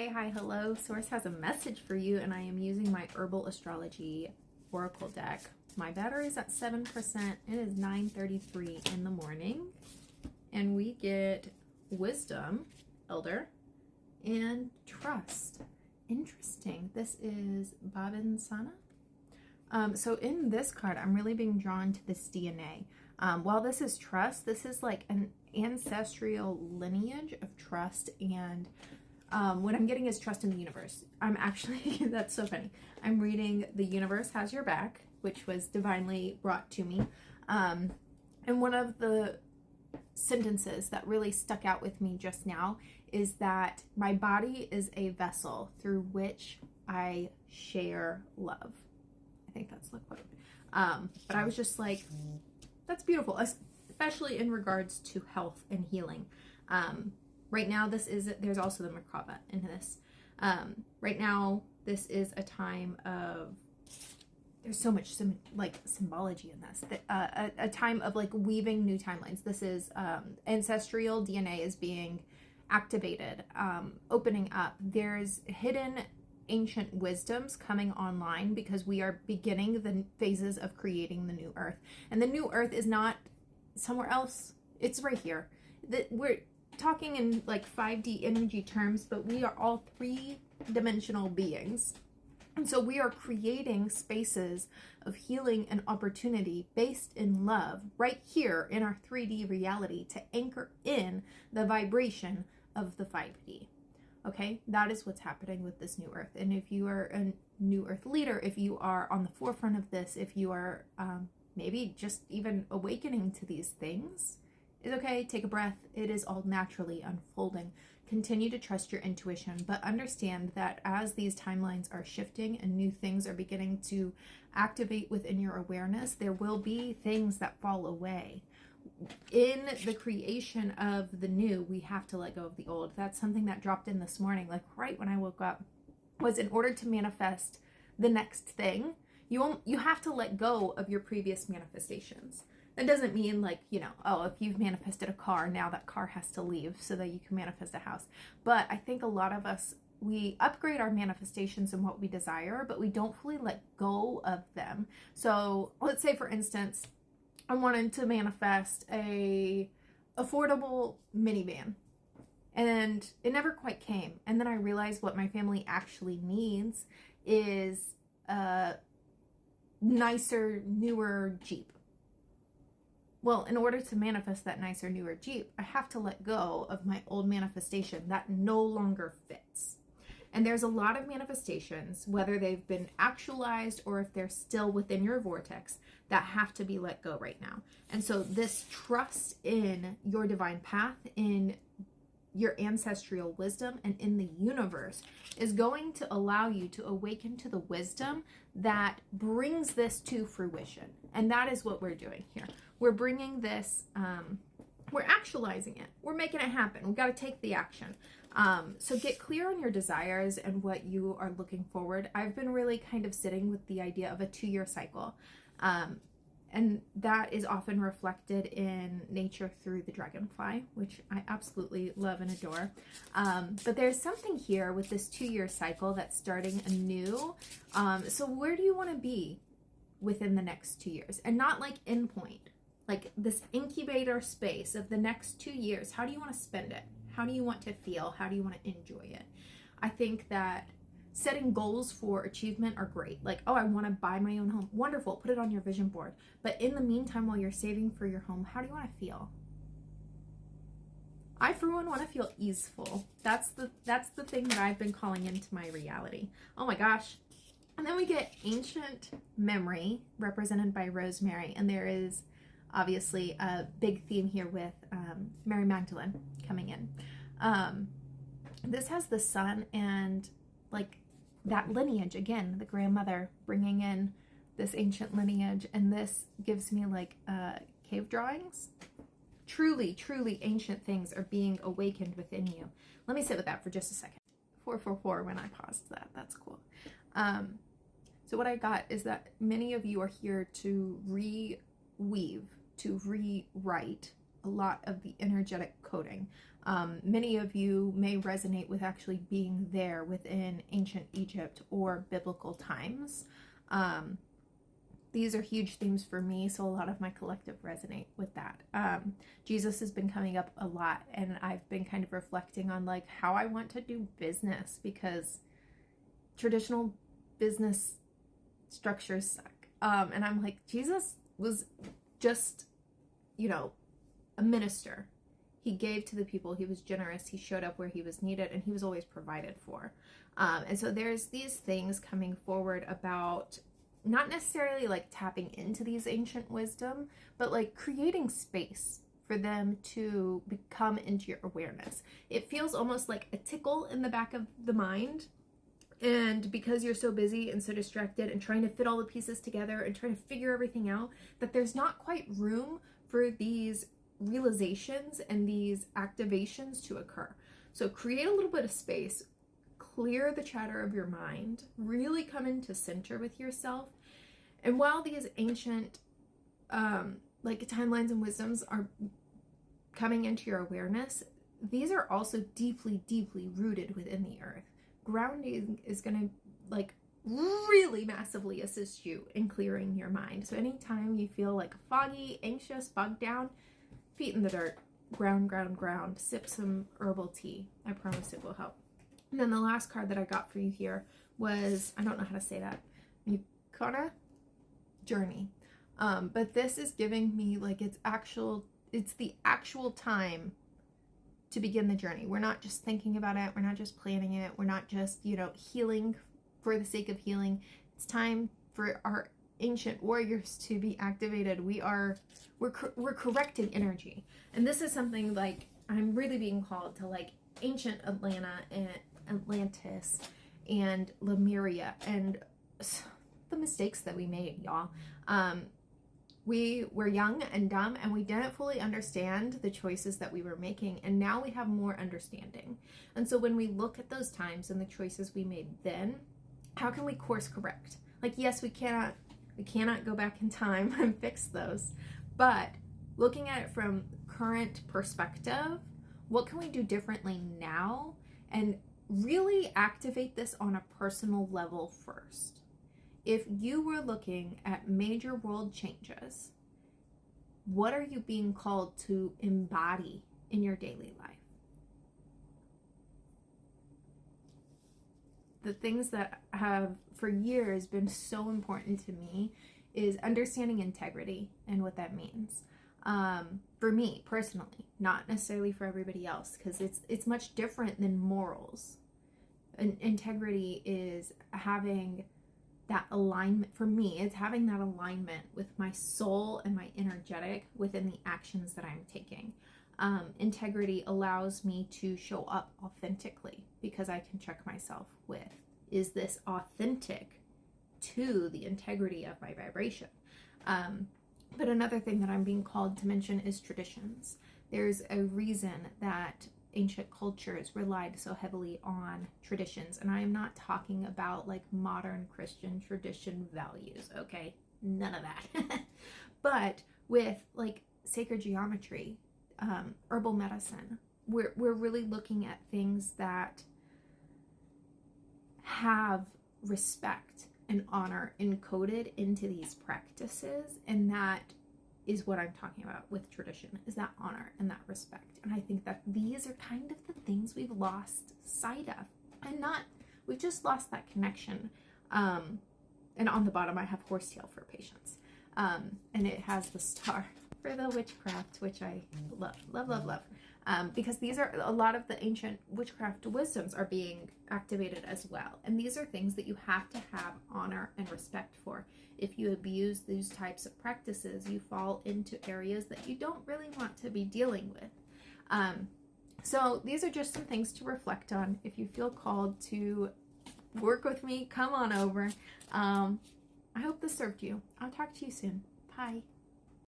Hey, hi, hello. Source has a message for you, and I am using my Herbal Astrology Oracle deck. My battery is at 7%. It is 9:33 in the morning, and we get Wisdom, Elder, and Trust. Interesting. This is Babin Sana. So in this card, I'm really being drawn to this DNA. While this is trust, this is like an ancestral lineage of trust, and what I'm getting is trust in the universe. I'm actually, that's so funny. I'm reading The Universe Has Your Back, which was divinely brought to me. And one of the sentences that really stuck out with me just now is that my body is a vessel through which I share love. I think that's the quote. But I was just like, that's beautiful, especially in regards to health and healing. Right now, there's also the Merkaba in this. Right now, this is a time of, there's so much symbology in this. A time of like weaving new timelines. This is ancestral DNA is being activated, opening up. There's hidden ancient wisdoms coming online because we are beginning the phases of creating the new earth. And the new earth is not somewhere else. It's right here. We're talking in like 5D energy terms, but we are all three-dimensional beings. And so we are creating spaces of healing and opportunity based in love right here in our 3D reality to anchor in the vibration of the 5D. Okay, that is what's happening with this new earth. And if you are a new earth leader, if you are on the forefront of this, if you are maybe just even awakening to these things, it's okay. Take a breath. It is all naturally unfolding. Continue to trust your intuition, but understand that as these timelines are shifting and new things are beginning to activate within your awareness, there will be things that fall away. In the creation of the new, we have to let go of the old. That's something that dropped in this morning, like right when I woke up, was in order to manifest the next thing, you have to let go of your previous manifestations. That doesn't mean like, if you've manifested a car, now that car has to leave so that you can manifest a house. But I think a lot of us, we upgrade our manifestations and what we desire, but we don't fully let go of them. So let's say, for instance, I wanted to manifest a affordable minivan, and it never quite came. And then I realized what my family actually needs is a nicer, newer Jeep. Well, in order to manifest that nicer, newer Jeep, I have to let go of my old manifestation that no longer fits. And there's a lot of manifestations, whether they've been actualized or if they're still within your vortex, that have to be let go right now. And so this trust in your divine path, in your ancestral wisdom, and in the universe is going to allow you to awaken to the wisdom that brings this to fruition. And that is what we're doing here. We're bringing this, we're actualizing it. We're making it happen. We've got to take the action. So get clear on your desires and what you are looking forward. I've been really kind of sitting with the idea of a 2-year cycle. And that is often reflected in nature through the dragonfly, which I absolutely love and adore. But there's something here with this 2-year cycle that's starting anew. So where do you want to be within the next 2 years? And not like endpoint, like this incubator space of the next 2 years. How do you want to spend it? How do you want to feel? How do you want to enjoy it? I think that setting goals for achievement are great. Like, oh, I want to buy my own home. Wonderful. Put it on your vision board. But in the meantime, while you're saving for your home, how do you want to feel? I, for one, want to feel easeful. That's the thing that I've been calling into my reality. Oh my gosh. And then we get ancient memory represented by Rosemary. And there is obviously a big theme here with Mary Magdalene coming in. This has the sun and like that lineage again, the grandmother bringing in this ancient lineage, and this gives me like cave drawings. Truly ancient things are being awakened within you. Let me sit with that for just a second. 444 when I paused that. That's cool. So what I got is that many of you are here to reweave, to rewrite a lot of the energetic coding. Many of you may resonate with actually being there within ancient Egypt or biblical times. These are huge themes for me, so a lot of my collective resonate with that. Jesus has been coming up a lot, and I've been kind of reflecting on like how I want to do business, because traditional business structures suck. And I'm like, Jesus was just, a minister. He gave to the people, he was generous, he showed up where he was needed, and he was always provided for. And so there's these things coming forward about not necessarily like tapping into these ancient wisdom, but like creating space for them to come into your awareness. It feels almost like a tickle in the back of the mind. And because you're so busy and so distracted and trying to fit all the pieces together and trying to figure everything out, that there's not quite room for these realizations and these activations to occur. So create a little bit of space, clear the chatter of your mind, really come into center with yourself. And while these ancient like timelines and wisdoms are coming into your awareness, these are also deeply, deeply rooted within the earth. Grounding is going to like really massively assist you in clearing your mind. So anytime you feel like foggy, anxious, bogged down, feet in the dirt, ground, sip some herbal tea. I promise it will help. And then the last card that I got for you here was, I don't know how to say that, Yukona Journey. But this is giving me like it's the actual time to begin the journey. We're not just thinking about it. We're not just planning it. We're not just, healing for the sake of healing. It's time for our ancient warriors to be activated. We're correcting energy. And this is something like I'm really being called to like ancient Atlanta and Atlantis and Lemuria and the mistakes that we made, y'all. We were young and dumb, and we didn't fully understand the choices that we were making, and now we have more understanding. And so when we look at those times and the choices we made then, how can we course correct? Like, yes, we cannot go back in time and fix those, but looking at it from current perspective, what can we do differently now and really activate this on a personal level first? If you were looking at major world changes, what are you being called to embody in your daily life? The things that have for years been so important to me is understanding integrity and what that means. For me personally, not necessarily for everybody else, because it's much different than morals. And integrity is having that alignment. For me, it's having that alignment with my soul and my energetic within the actions that I'm taking. Integrity allows me to show up authentically, because I can check myself with, is this authentic to the integrity of my vibration? But another thing that I'm being called to mention is traditions. There's a reason that ancient cultures relied so heavily on traditions, and I am not talking about like modern Christian tradition values, okay? None of that. But with like sacred geometry, herbal medicine, we're really looking at things that have respect and honor encoded into these practices, and that is what I'm talking about with tradition, is that honor and that respect. And I think that these are kind of the things we've lost sight of, and we've just lost that connection. And on the bottom I have horsetail for patience, and it has the star for the witchcraft, which I love, because these are a lot of the ancient witchcraft wisdoms are being activated as well, and these are things that you have to have honor and respect for. If you abuse these types of practices, you fall into areas that you don't really want to be dealing with. So these are just some things to reflect on. If you feel called to work with me, come on over. I hope this served you. I'll talk to you soon. Bye.